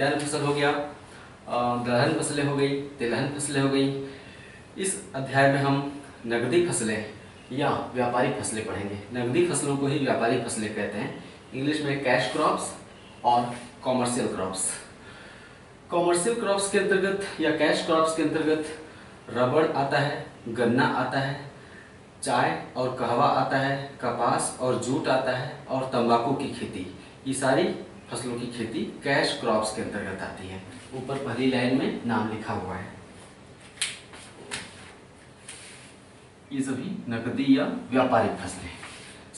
खाद्यान्न फसल हो गया, दलहन फसलें हो गई, तिलहन फसलें हो गई। इस अध्याय में हम नकदी फसलें या व्यापारिक फसलें पढ़ेंगे। नकदी फसलों को ही व्यापारिक फसलें कहते हैं, इंग्लिश में कैश क्रॉप्स और कॉमर्शियल क्रॉप्स। कॉमर्शियल क्रॉप्स के अंतर्गत या कैश क्रॉप्स के अंतर्गत रबड़ आता है, गन्ना आता है, चाय और कहवा आता है, कपास और जूट आता है और तंबाकू की खेती। ये सारी फसलों की खेती कैश क्रॉप्स के अंतर्गत आती है। ऊपर पहली लाइन में नाम लिखा हुआ है। ये सभी नकदी या व्यापारिक फसलें।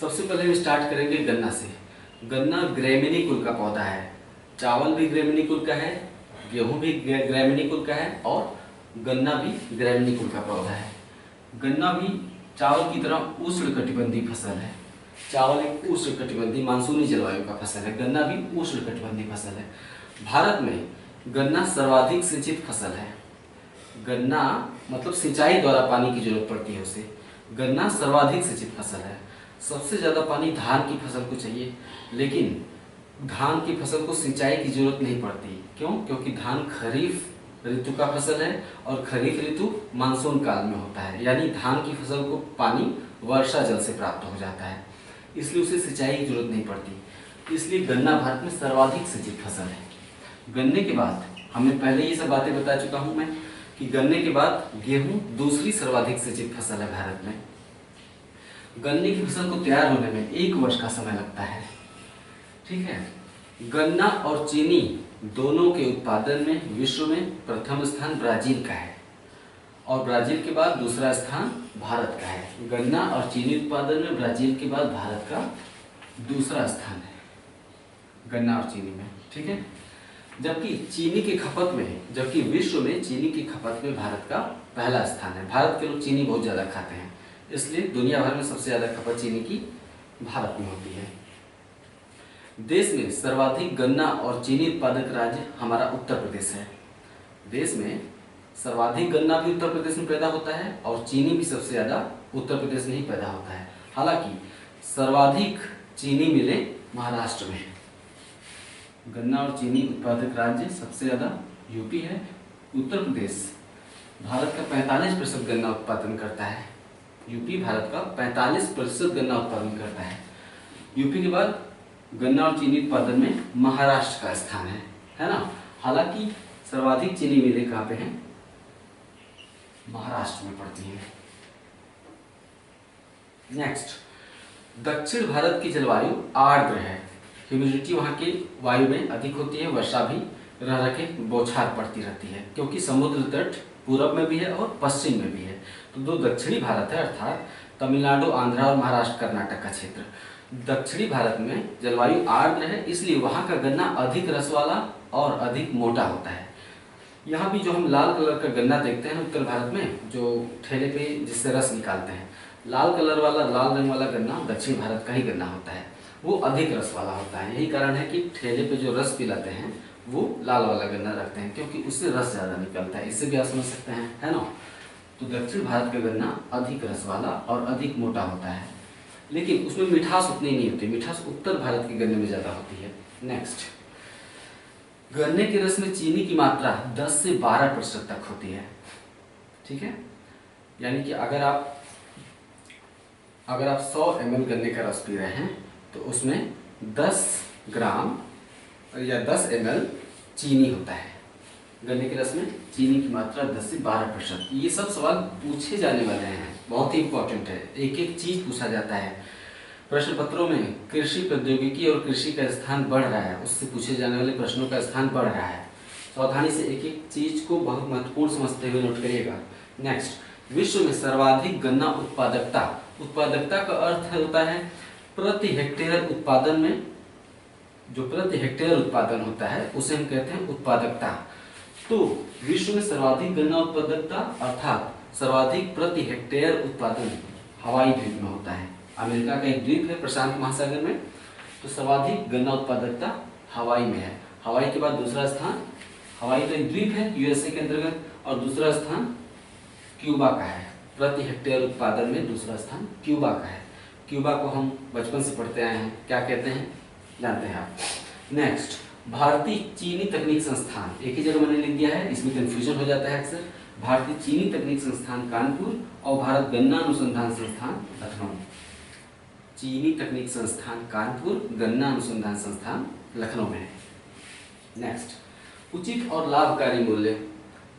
सबसे पहले हम स्टार्ट करेंगे गन्ना से। गन्ना ग्रैमिनी कुल का पौधा है। चावल भी ग्रैमिनी कुल का है, गेहूं भी ग्रैमिनी कुल का है और गन्ना भी ग्रैमिनी कुल का पौधा है। गन्ना भी चावल की तरह उष्णकटिबंधीय फसल है। चावल एक उष्णकटिबंधीय मानसूनी जलवायु का फसल है, गन्ना भी उष्णकटिबंधीय फसल है। भारत में गन्ना सर्वाधिक सिंचित फसल है। गन्ना मतलब सिंचाई द्वारा पानी की जरूरत पड़ती है उसे। गन्ना सर्वाधिक सिंचित फसल है। सबसे ज़्यादा पानी धान की फसल को चाहिए, लेकिन धान की फसल को सिंचाई की जरूरत नहीं पड़ती। क्यों? क्योंकि धान खरीफ ऋतु का फसल है और खरीफ ऋतु मानसून काल में होता है, यानी धान की फसल को पानी वर्षा जल से प्राप्त हो जाता है, इसलिए उसे सिंचाई की जरूरत नहीं पड़ती। इसलिए गन्ना भारत में सर्वाधिक सिंचित फसल है। गन्ने के बाद हमने पहले ये सब बातें बता चुका हूँ मैं कि गन्ने के बाद गेहूं दूसरी सर्वाधिक सिंचित फसल है भारत में। गन्ने की फसल को तैयार होने में 1 वर्ष का समय लगता है। ठीक है। गन्ना और चीनी दोनों के उत्पादन में विश्व में प्रथम स्थान ब्राजील का है और ब्राजील के बाद दूसरा स्थान भारत का है। गन्ना और चीनी उत्पादन में ब्राजील के बाद भारत का दूसरा स्थान है, गन्ना और चीनी में। ठीक है। जबकि चीनी की खपत में, जबकि विश्व में चीनी की खपत में भारत का पहला स्थान है। भारत के लोग चीनी बहुत ज़्यादा खाते हैं, इसलिए दुनिया भर में सबसे ज़्यादा खपत चीनी की भारत में होती है। देश में सर्वाधिक गन्ना और चीनी उत्पादक राज्य हमारा उत्तर प्रदेश है। देश में सर्वाधिक गन्ना भी उत्तर प्रदेश में पैदा होता है और चीनी भी सबसे ज़्यादा उत्तर प्रदेश में ही पैदा होता है। हालांकि सर्वाधिक चीनी मिलें महाराष्ट्र में। गन्ना और चीनी उत्पादक राज्य सबसे ज़्यादा यूपी है। उत्तर प्रदेश भारत का 45% गन्ना उत्पादन करता है। यूपी भारत का 45% गन्ना उत्पादन करता है। यूपी के बाद गन्ना और चीनी उत्पादन में महाराष्ट्र का स्थान है ना। हालांकि सर्वाधिक चीनी मिलें कहाँ पे हैं? महाराष्ट्र में पड़ती हैं। नेक्स्ट, दक्षिण भारत की जलवायु आर्द्र है। ह्यूमिडिटी वहाँ की वायु में अधिक होती है, वर्षा भी रह रखे बौछार पड़ती रहती है, क्योंकि समुद्र तट पूरब में भी है और पश्चिम में भी है। तो जो दक्षिणी भारत है, अर्थात तमिलनाडु, आंध्रा और महाराष्ट्र, कर्नाटक का क्षेत्र, दक्षिणी भारत में जलवायु आर्द्र है, इसलिए वहाँ का गन्ना अधिक रस वाला और अधिक मोटा होता है। यहाँ भी जो हम लाल कलर का गन्ना देखते हैं उत्तर भारत में, जो ठेले पे जिससे रस निकालते हैं, लाल कलर वाला, लाल रंग वाला गन्ना दक्षिण भारत का ही गन्ना होता है। वो अधिक रस वाला होता है। यही कारण है कि ठेले पे जो रस पिलाते हैं वो लाल वाला गन्ना रखते हैं, क्योंकि उससे रस ज़्यादा निकलता है। इससे भी आप समझ सकते हैं, है ना। तो दक्षिण भारत का गन्ना अधिक रस वाला और अधिक मोटा होता है, लेकिन उसमें मिठास उतनी नहीं होती। मिठास उत्तर भारत के गन्ने में ज़्यादा होती है। नेक्स्ट, गन्ने के रस में चीनी की मात्रा 10 से 12% तक होती है। ठीक है। यानी कि अगर आप 100 ml गन्ने का रस पी रहे हैं तो उसमें 10 ग्राम या 10 ml चीनी होता है। गन्ने के रस में चीनी की मात्रा 10 से 12%। ये सब सवाल पूछे जाने वाले हैं, बहुत ही इंपॉर्टेंट है। एक एक चीज पूछा जाता है प्रश्न पत्रों में। कृषि प्रौद्योगिकी और कृषि का स्थान बढ़ रहा है, उससे पूछे जाने वाले प्रश्नों का स्थान बढ़ रहा है। सावधानी से एक एक चीज को बहुत महत्वपूर्ण समझते हुए नोट करिएगा। नेक्स्ट, विश्व में सर्वाधिक गन्ना उत्पादकता। उत्पादकता का अर्थ होता है प्रति हेक्टेयर उत्पादन में, जो प्रति हेक्टेयर उत्पादन होता है उसे हम कहते हैं उत्पादकता। तो विश्व में सर्वाधिक गन्ना उत्पादकता अर्थात सर्वाधिक प्रति हेक्टेयर उत्पादन हवाई द्वीप में होता है। अमेरिका का एक द्वीप है प्रशांत महासागर में, तो सर्वाधिक गन्ना उत्पादकता हवाई में है। हवाई के बाद दूसरा स्थान, हवाई तो एक द्वीप है यूएसए के अंतर्गत, और दूसरा स्थान क्यूबा का है। प्रति हेक्टेयर उत्पादन में दूसरा स्थान क्यूबा का है। क्यूबा को हम बचपन से पढ़ते आए हैं, क्या कहते हैं जानते हैं आप। नेक्स्ट, भारतीय चीनी तकनीक संस्थान, एक ही जगह मैंने लिख दिया है, इसमें कंफ्यूजन हो जाता है अक्सर। भारतीय चीनी तकनीक संस्थान कानपुर और भारत गन्ना अनुसंधान संस्थान लखनऊ। चीनी तकनीक संस्थान कानपुर, गन्ना अनुसंधान संस्थान लखनऊ में है। नेक्स्ट, उचित और लाभकारी मूल्य,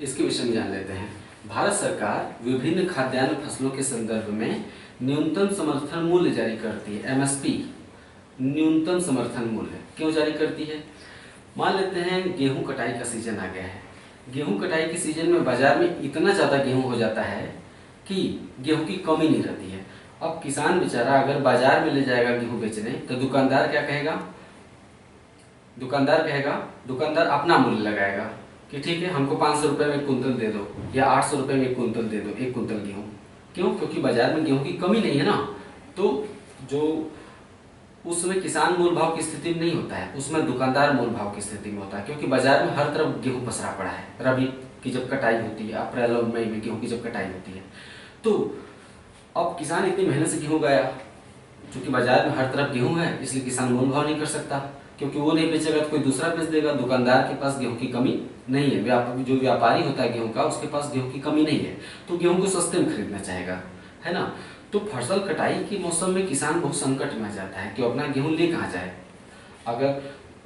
इसके विषय में जान लेते हैं। भारत सरकार विभिन्न खाद्यान्न फसलों के संदर्भ में न्यूनतम समर्थन मूल्य जारी करती है, एमएसपी, न्यूनतम समर्थन मूल्य क्यों जारी करती है? मान लेते हैं गेहूं कटाई का सीजन आ गया है। गेहूं कटाई के सीजन में बाजार में इतना ज़्यादा गेहूं हो जाता है कि गेहूं की कमी नहीं रहती है। अब किसान बेचारा अगर बाजार में ले जाएगा गेहूं बेचने, तो दुकानदार क्या कहेगा? दुकानदार अपना मूल्य लगाएगा कि ठीक है, हमको 500 रुपये में कुंतल दे दो या 800 रुपये में कुंतल दे दो, एक कुंतल गेहूँ। क्यों? क्योंकि बाजार में गेहूं की कमी नहीं है ना। तो जो उसमें किसान मूल भाव की स्थिति में नहीं होता है, उसमें दुकानदार मूल भाव की स्थिति में होता है, क्योंकि बाजार में हर तरफ गेहूं पसरा पड़ा है। रबी की जब कटाई होती है, अप्रैल और मई में गेहूं की जब कटाई होती है, तो अब किसान इतनी मेहनत से गेहूं गाया, क्योंकि बाजार में हर तरफ गेहूं है, इसलिए किसान मूल भाव नहीं कर सकता, क्योंकि वो नहीं बेचेगा तो कोई दूसरा बेच देगा। दुकानदार के पास गेहूं की कमी नहीं है, जो व्यापारी होता है गेहूं का, उसके पास गेहूं की कमी नहीं है, तो गेहूं को सस्ते में खरीदना चाहेगा, है ना। तो फसल कटाई के मौसम में किसान बहुत संकट में आ जाता है कि अपना गेहूं ले कहाँ जाए। अगर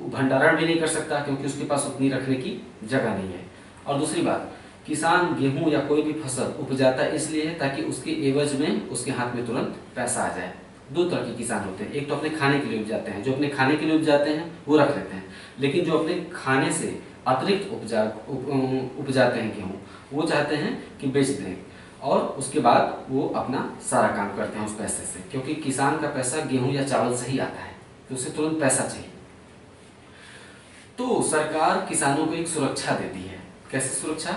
भंडारण भी नहीं कर सकता, क्योंकि उसके पास उतनी रखने की जगह नहीं है। और दूसरी बात, किसान गेहूं या कोई भी फसल उपजाता इसलिए है ताकि उसके एवज में उसके हाथ में तुरंत पैसा आ जाए। दो तरह के किसान होते हैं, एक तो अपने खाने के लिए उपजाते हैं, जो अपने खाने के लिए उपजाते हैं वो रख लेते हैं, लेकिन जो अपने खाने से अतिरिक्त उपजाते हैं गेहूँ, वो चाहते हैं कि बेच दें और उसके बाद वो अपना सारा काम करते हैं उस पैसे से, क्योंकि किसान का पैसा गेहूं या चावल से ही आता है, तो उसे तुरंत पैसा चाहिए। तो सरकार किसानों को एक सुरक्षा देती है। कैसे सुरक्षा?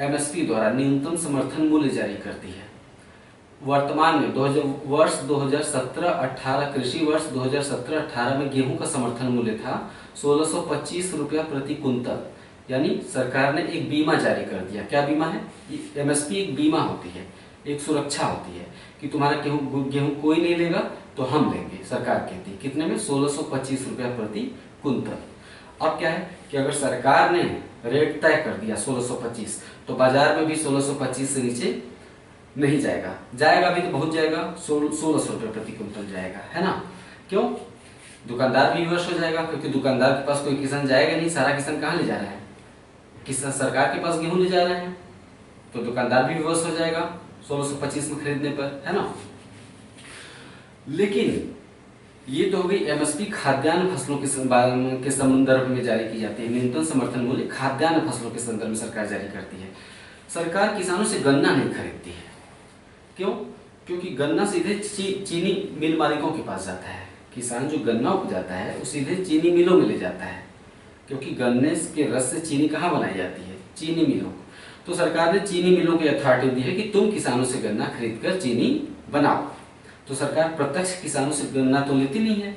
एमएसपी द्वारा न्यूनतम समर्थन मूल्य जारी करती है। वर्तमान में वर्ष 2017-18 कृषि वर्ष 2017-18 में गेहूं का समर्थन मूल्य था 1625 रुपया प्रति कुंतल। यानी सरकार ने एक बीमा जारी कर दिया। क्या बीमा है? एमएसपी एक बीमा होती है, एक सुरक्षा होती है कि तुम्हारा गेहूं कोई नहीं लेगा तो हम लेंगे। सरकार कहती है कितने में? 1625 रुपया प्रति कुंतल। अब क्या है कि अगर सरकार ने रेट तय कर दिया 1625, तो बाजार में भी 1625 से नीचे नहीं जाएगा। जाएगा भी तो बहुत जाएगा, 1600 रुपये प्रति कुंतल जाएगा, है ना। क्यों? दुकानदार भी विवश हो जाएगा, क्योंकि दुकानदार के पास कोई किसान जाएगा नहीं। सारा किसान कहाँ ले जा रहा है? किसान सरकार के पास गेहूं ले जा रहे हैं, तो दुकानदार भी विवश हो जाएगा 1625 में खरीदने पर, है ना। लेकिन ये तो हो गई एमएसपी खाद्यान्न फसलों के संदर्भ में जारी की जाती है। न्यूनतम समर्थन मूल्य खाद्यान्न फसलों के संदर्भ में सरकार जारी करती है। सरकार किसानों से गन्ना नहीं खरीदती है। क्यों? क्योंकि गन्ना सीधे चीनी मिल मालिकों के पास जाता है। किसान जो गन्ना उपजाता है वो सीधे चीनी मिलों में ले जाता है, क्योंकि गन्ने के रस से चीनी कहाँ बनाई जाती है? चीनी मिलों। तो सरकार ने चीनी मिलों की अथॉरिटी दी है कि तुम किसानों से गन्ना खरीद कर चीनी बनाओ। तो सरकार प्रत्यक्ष किसानों से गन्ना तो लेती नहीं है।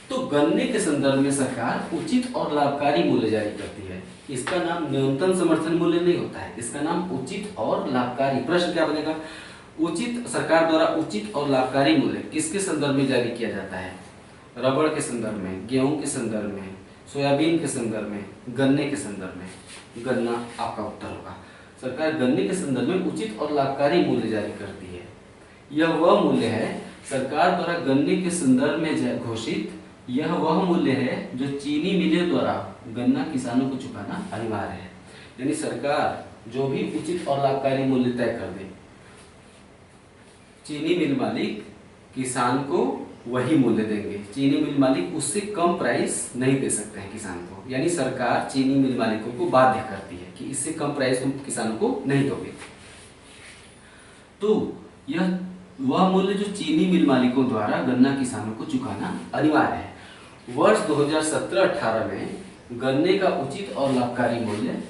तो गन्ने के संदर्भ में सरकार उचित और लाभकारी मूल्य जारी करती है। इसका नाम न्यूनतम समर्थन मूल्य नहीं होता है, इसका नाम उचित और लाभकारी। प्रश्न क्या बनेगा? उचित, सरकार द्वारा उचित और लाभकारी मूल्य किसके संदर्भ में जारी किया जाता है? रबड़ के संदर्भ में, गेहूं के संदर्भ में, सोयाबीन के संदर्भ में, गन्ने के संदर्भ में। गन्ना आपका उत्तर होगा। सरकार गन्ने के संदर्भ में उचित और लाभकारी मूल्य जारी करती है। यह वह मूल्य है सरकार द्वारा गन्ने के संदर्भ में घोषित, यह वह मूल्य है जो चीनी मिलों द्वारा गन्ना किसानों को चुकाना अनिवार्य है। यानी सरकार जो भी उचित और लाभकारी मूल्य तय कर दे, चीनी मिल मालिक किसान को वही मूल्य देंगे। चीनी मिल मालिक उससे कम प्राइस नहीं दे सकते हैं किसान को। यानी सरकार चीनी मिल मालिकों को बाध्य करती है कि इससे कम प्राइस तुम किसानों को नहीं दोगे। तो यह वह मूल्य जो चीनी मिल मालिकों द्वारा गन्ना किसानों को चुकाना अनिवार्य है। वर्ष 2017-18 में गन्ने का उचित और लाभकारी मूल्य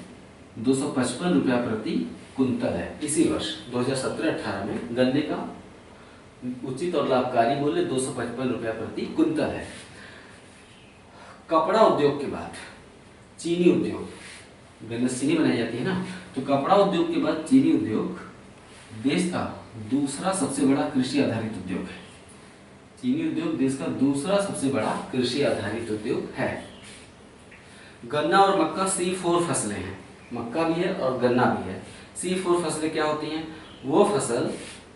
255 रुपया प्रति कुंतल है। इसी वर्ष 2017-18 में गन्ने का उचित और लाभकारी मूल्य 255 रुपया प्रति कुंतल है। कपड़ा उद्योग के बाद चीनी उद्योग, गन्ने से चीनी बनाई जाती है ना, तो कपड़ा उद्योग के बाद चीनी उद्योग देश का दूसरा सबसे बड़ा कृषि आधारित उद्योग है। चीनी उद्योग देश का दूसरा सबसे बड़ा कृषि आधारित उद्योग है। गन्ना और मक्का C4 फसलें हैं, मक्का भी है और गन्ना भी है। C4 फसलें क्या होती हैं? वो फसल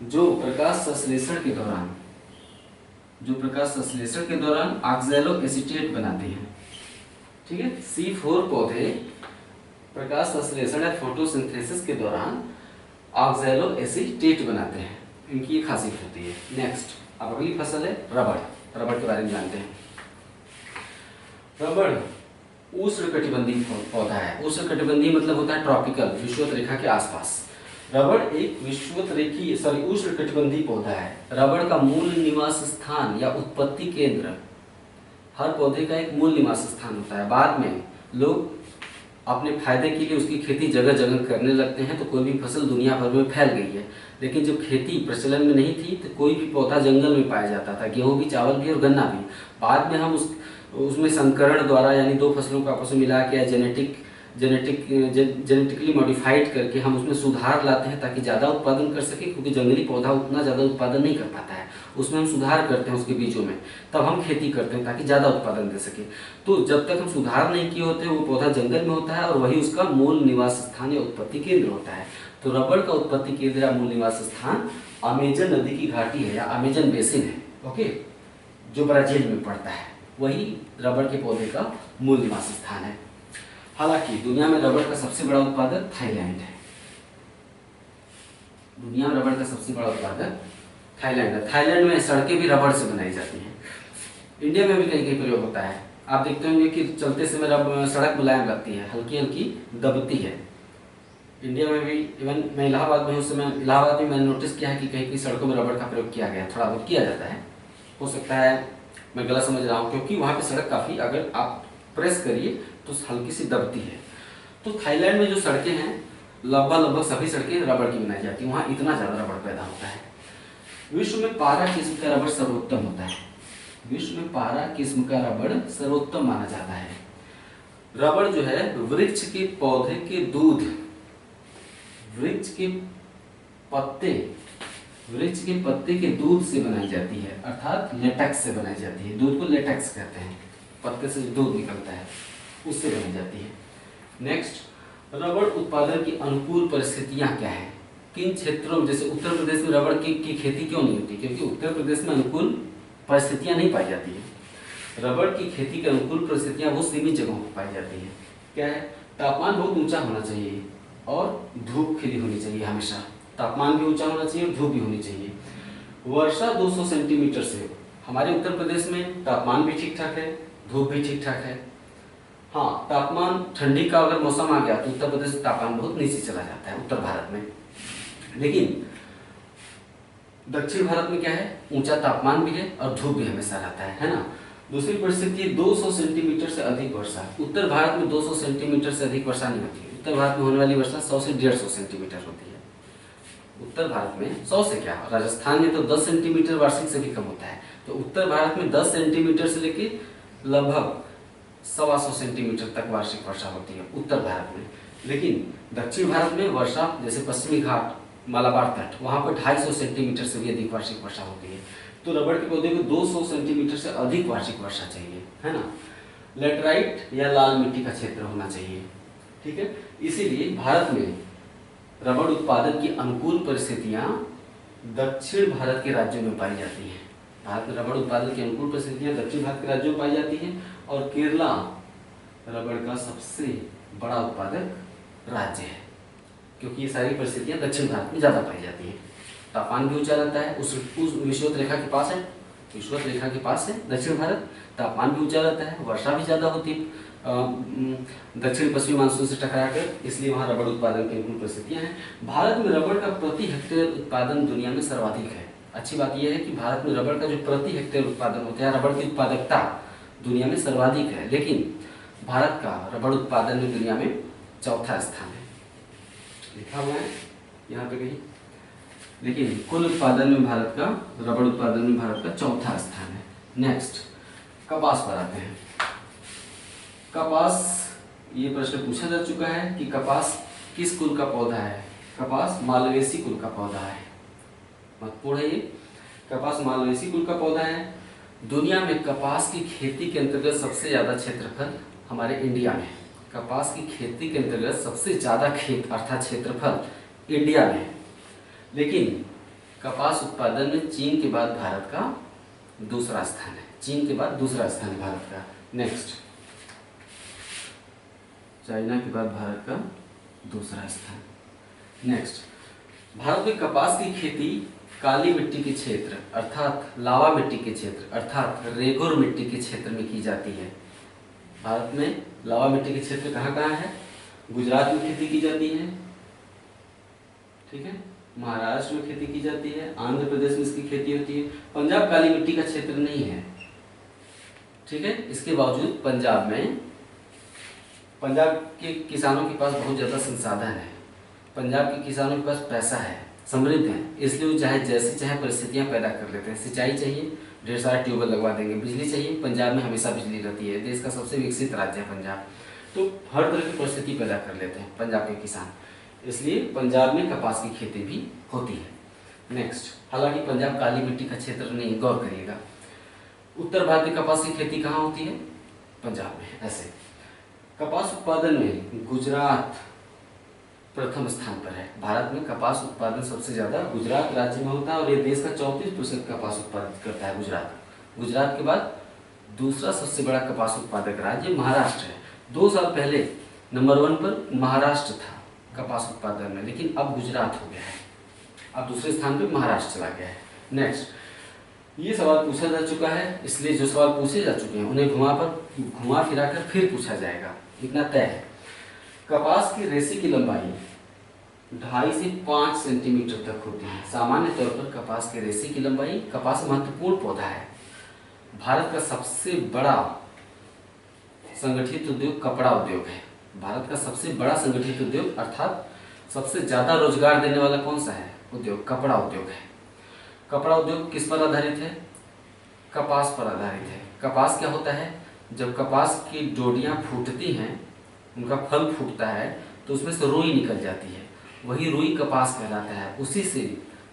जो प्रकाश संश्लेषण के दौरान ऑक्सैलो एसीटेट बनाते हैं। ठीक है, C4 पौधे प्रकाश संश्लेषण या फोटोसिंथेसिस के दौरान ऑक्सैलो एसीटेट बनाते हैं, इनकी ये खासियत होती है। नेक्स्ट, अब अगली फसल है रबड़। रबड़ के बारे में जानते हैं। रबड़ उष्णकटिबंधीय पौधा है। उष्णकटिबंधीय मतलब होता है ट्रॉपिकल, विषुवत रेखा के आसपास। रबड़ एक उष्णकटिबंधीय पौधा है। रबड़ का मूल निवास स्थान या उत्पत्ति केंद्र, हर पौधे का एक मूल निवास स्थान होता है। बाद में लोग अपने फायदे के लिए उसकी खेती जगह जगह करने लगते हैं, तो कोई भी फसल दुनिया भर में फैल गई है। लेकिन जब खेती प्रचलन में नहीं थी तो कोई भी पौधा जंगल में पाया जाता था, गेहूं भी, चावल भी और गन्ना भी। बाद में हम उसमें संकरण द्वारा, यानी दो फसलों को आपस में मिला के या जेनेटिकली मॉडिफाइड करके हम उसमें सुधार लाते हैं ताकि ज़्यादा उत्पादन कर सके, क्योंकि जंगली पौधा उतना ज़्यादा उत्पादन नहीं कर पाता है। उसमें हम सुधार करते हैं उसके बीजों में, तब हम खेती करते हैं ताकि ज़्यादा उत्पादन दे सके। तो जब तक हम सुधार नहीं किए होते वो पौधा जंगल में होता है और वही उसका मूल निवास स्थान या उत्पत्ति केंद्र होता है। तो रबड़ का उत्पत्ति केंद्र या मूल निवास स्थान अमेजन नदी की घाटी है या अमेजन बेसिन है, ओके, जो ब्राजील में पड़ता है। वही रबड़ के पौधे का मूल निवास स्थान है। हालांकि दुनिया में रबड़ का सबसे बड़ा उत्पादक थाईलैंड है। दुनिया में रबड़ का सबसे बड़ा उत्पादक थाईलैंड है। थाईलैंड में सड़कें भी रबड़ से बनाई जाती हैं। इंडिया में भी कहीं कहीं प्रयोग होता है। आप देखते होंगे कि चलते समय सड़क मुलायम लगती है, हल्की हल्की दबती है। इंडिया में भी, इवन मैं इलाहाबाद में उस समय इलाहाबाद में मैंने नोटिस किया है कि कहीं कहीं सड़कों में रबड़ का प्रयोग किया गया, थोड़ा बहुत किया जाता है। हो सकता है मैं गलत समझ रहा हूँ, क्योंकि वहाँ पे सड़क काफ़ी, अगर आप प्रेस करिए तो हल्की सी दबती है। तो थाईलैंड में जो सड़कें हैं लगभग सभी सड़कें रबड़ की बनाई जाती हैं, वहाँ इतना ज़्यादा रबड़ पैदा होता है। विश्व में पारा किस्म का रबड़ सर्वोत्तम होता है। विश्व में पारा किस्म का रबड़ सर्वोत्तम माना जाता है। रबड़ जो है वृक्ष के पौधे के दूध, वृक्ष के पत्ते के दूध से बनाई जाती है, अर्थात लेटेक्स से बनाई जाती है। दूध को लेटेक्स कहते हैं, पत्ते से दूध निकलता है उससे बनाई जाती है। नेक्स्ट, रबड़ उत्पादन की अनुकूल परिस्थितियां क्या है? किन क्षेत्रों में, जैसे उत्तर प्रदेश में रबड़ की खेती क्यों नहीं होती? क्योंकि उत्तर प्रदेश में अनुकूल परिस्थितियां नहीं पाई जाती है। रबड़ की खेती की अनुकूल परिस्थितियां वो सीमित जगहों पर पाई जाती है। क्या है? तापमान बहुत ऊंचा होना चाहिए और धूप खिली होनी चाहिए हमेशा। तापमान भी ऊंचा होना चाहिए और धूप भी होनी चाहिए। वर्षा 200 सेंटीमीटर से, हमारे उत्तर प्रदेश में तापमान भी ठीक ठाक है, धूप भी ठीक ठाक है। हाँ, तापमान, ठंडी का अगर मौसम आ गया तो उत्तर प्रदेश में तापमान बहुत नीचे चला जाता है उत्तर भारत में। लेकिन दक्षिण भारत में क्या है, ऊंचा तापमान भी है और धूप भी हमेशा रहता है ना। दूसरी परिस्थिति 200 सेंटीमीटर से अधिक वर्षा। उत्तर भारत में 200 सेंटीमीटर से अधिक वर्षा नहीं होती है। उत्तर भारत में होने वाली वर्षा 100 से 150 सेंटीमीटर होती है। उत्तर भारत में 100 से क्या, राजस्थान में तो 10 सेंटीमीटर वार्षिक से भी कम होता है। तो उत्तर भारत में 10 सेंटीमीटर से लेकर लगभग 125 सेंटीमीटर तक वार्षिक वर्षा होती है उत्तर भारत में। लेकिन दक्षिण भारत में वर्षा, जैसे पश्चिमी घाट, मालाबार तट, वहाँ पर 250 सेंटीमीटर से भी अधिक वार्षिक वर्षा होती है। तो रबड़ के पौधे को 200 सेंटीमीटर से अधिक वार्षिक वर्षा चाहिए, है ना। लेटराइट या लाल मिट्टी का क्षेत्र होना चाहिए, ठीक है। इसीलिए भारत में रबड़ उत्पादन की अनुकूल परिस्थितियाँ दक्षिण भारत के राज्यों में पाई जाती हैं। भारत में रबड़ उत्पादन की अनुकूल परिस्थितियाँ दक्षिण भारत के राज्यों में पाई जाती हैं और केरला रबड़ का सबसे बड़ा उत्पादक राज्य है, क्योंकि ये सारी परिस्थितियाँ दक्षिण भारत में ज़्यादा पाई जाती हैं। तापमान भी ऊंचा रहता है, उस विषुवत रेखा के पास है, विषुवत रेखा के पास है दक्षिण भारत। तापमान भी ऊंचा रहता है, वर्षा भी ज़्यादा होती है दक्षिण पश्चिमी मानसून से टकराकर, इसलिए वहाँ रबड़ उत्पादन की अनुकूल परिस्थितियाँ हैं। भारत में रबड़ का प्रति हेक्टेयर उत्पादन दुनिया में सर्वाधिक है। अच्छी बात यह है कि भारत में रबड़ का जो प्रति हेक्टेयर उत्पादन होता है, रबड़ की उत्पादकता दुनिया में सर्वाधिक है। लेकिन भारत का रबड़ उत्पादन में दुनिया में चौथा स्थान है, लिखा हुआ है यहाँ पे कहीं। लेकिन कुल उत्पादन में भारत का, रबड़ उत्पादन में भारत का चौथा स्थान है। नेक्स्ट, कपास पर आते हैं। कपास, ये प्रश्न पूछा जा चुका है कि कपास किस कुल का पौधा है। कपास मालवेसी कुल का पौधा है, महत्वपूर्ण है ये। कपास मालवेसी कुल का पौधा है। दुनिया में कपास की खेती के अंतर्गत सबसे ज्यादा क्षेत्रफल हमारे इंडिया में है। कपास की खेती के अंतर्गत सबसे ज़्यादा खेत अर्थात क्षेत्रफल इंडिया में है, लेकिन कपास उत्पादन में चीन के बाद भारत का दूसरा स्थान है। चीन के बाद दूसरा स्थान है भारत का। नेक्स्ट, चाइना के बाद भारत का दूसरा स्थान। नेक्स्ट, भारत में कपास की खेती काली मिट्टी के क्षेत्र अर्थात लावा मिट्टी के क्षेत्र अर्थात रेगुर मिट्टी के क्षेत्र में की जाती है। भारत में लावा मिट्टी के क्षेत्र कहाँ कहाँ है? गुजरात में खेती की जाती है, ठीक है, महाराष्ट्र में खेती की जाती है, आंध्र प्रदेश में इसकी खेती होती है। पंजाब काली मिट्टी का क्षेत्र नहीं है, ठीक है। इसके बावजूद पंजाब के किसानों के पास बहुत ज़्यादा संसाधन है, पंजाब के किसानों के पास पैसा है, समृद्ध है, इसलिए वो चाहे जैसी चाहे परिस्थितियाँ पैदा कर लेते हैं। सिंचाई चाहिए, ढेर सारा ट्यूबवेल लगवा देंगे। बिजली चाहिए, पंजाब में हमेशा बिजली रहती है, देश का सबसे विकसित राज्य है पंजाब, तो हर तरह की परिस्थिति पैदा कर लेते हैं पंजाब के किसान, इसलिए पंजाब में कपास की खेती भी होती है। नेक्स्ट, हालांकि पंजाब काली मिट्टी का क्षेत्र नहीं, गौर करिएगा। उत्तर भारत में कपास की खेती कहाँ होती है? पंजाब में। ऐसे कपास उत्पादन में गुजरात प्रथम स्थान पर है। भारत में कपास उत्पादन सबसे ज़्यादा गुजरात राज्य में होता है और ये देश का 34% कपास उत्पादित करता है गुजरात। गुजरात के बाद दूसरा सबसे बड़ा कपास उत्पादक राज्य महाराष्ट्र है। 2 साल पहले नंबर 1 पर महाराष्ट्र था कपास उत्पादन में, लेकिन अब गुजरात हो गया है, अब दूसरे स्थान पर महाराष्ट्र चला गया है। नेक्स्ट, ये सवाल पूछा जा चुका है, इसलिए जो सवाल पूछे जा चुके हैं उन्हें घुमा फिराकर फिर पूछा जाएगा, इतना तय है। कपास की रेशे की लंबाई 2.5 से 5 सेंटीमीटर तक होती है। सामान्य तौर पर कपास के रेशे की लंबाई, कपास महत्वपूर्ण पौधा है। भारत का सबसे बड़ा संगठित उद्योग कपड़ा उद्योग है। भारत का सबसे बड़ा संगठित उद्योग अर्थात सबसे ज्यादा रोजगार देने वाला कौन सा है उद्योग? कपड़ा उद्योग है। कपड़ा उद्योग किस पर आधारित है? कपास पर आधारित है। कपास क्या होता है? जब कपास की डोडियां फूटती हैं, उनका फल फूटता है, तो उसमें से रुई निकल जाती है, वही रुई कपास कहलाता है। उसी से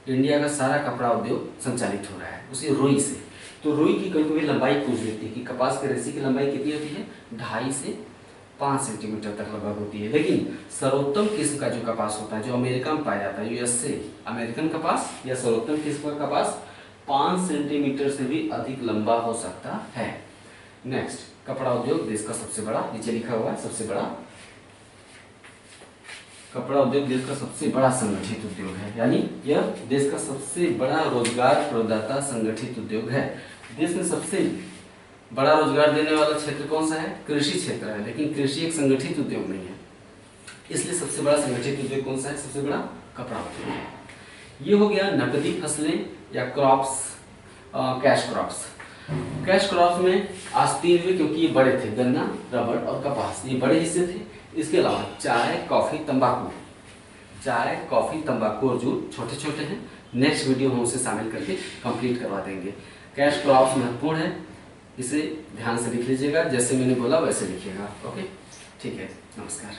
इंडिया का सारा कपड़ा उद्योग संचालित हो रहा है, उसी रुई से। तो रुई की कभी कभी लंबाई पूछ लेती है कि कपास के रेशे की लंबाई कितनी होती है? 2.5 से 5 सेंटीमीटर तक लगभग होती है। लेकिन सर्वोत्तम किस्म का जो कपास होता है, जो अमेरिका में पाया जाता है, यूएसए अमेरिकन कपास या सर्वोत्तम किस्म का कपास 5 सेंटीमीटर से भी अधिक लंबा हो सकता है। नेक्स्ट, कपड़ा उद्योग देश का सबसे बड़ा, नीचे लिखा हुआ है सबसे बड़ा, कपड़ा उद्योग देश का सबसे बड़ा संगठित उद्योग है, यानी यह देश का सबसे बड़ा रोजगार प्रदाता संगठित उद्योग है। देश में सबसे बड़ा रोजगार देने वाला क्षेत्र कौन सा है? कृषि क्षेत्र है, लेकिन कृषि एक संगठित उद्योग नहीं है, इसलिए सबसे बड़ा संगठित उद्योग कौन सा है? सबसे बड़ा कपड़ा उद्योग है। ये हो गया नकदी फसलें या crops, cash crops. Cash crops में आज 3 हुए क्योंकि ये बड़े थे, गन्ना, रबड़ और कपास, ये बड़े हिस्से थे। इसके अलावा चाय, कॉफी, तंबाकू और जूट छोटे छोटे हैं। नेक्स्ट वीडियो हम उसे शामिल करके कंप्लीट करवा देंगे। कैश क्रॉप्स महत्वपूर्ण है, इसे ध्यान से लिख लीजिएगा, जैसे मैंने बोला वैसे लिखिएगा। ओके, ठीक है, नमस्कार।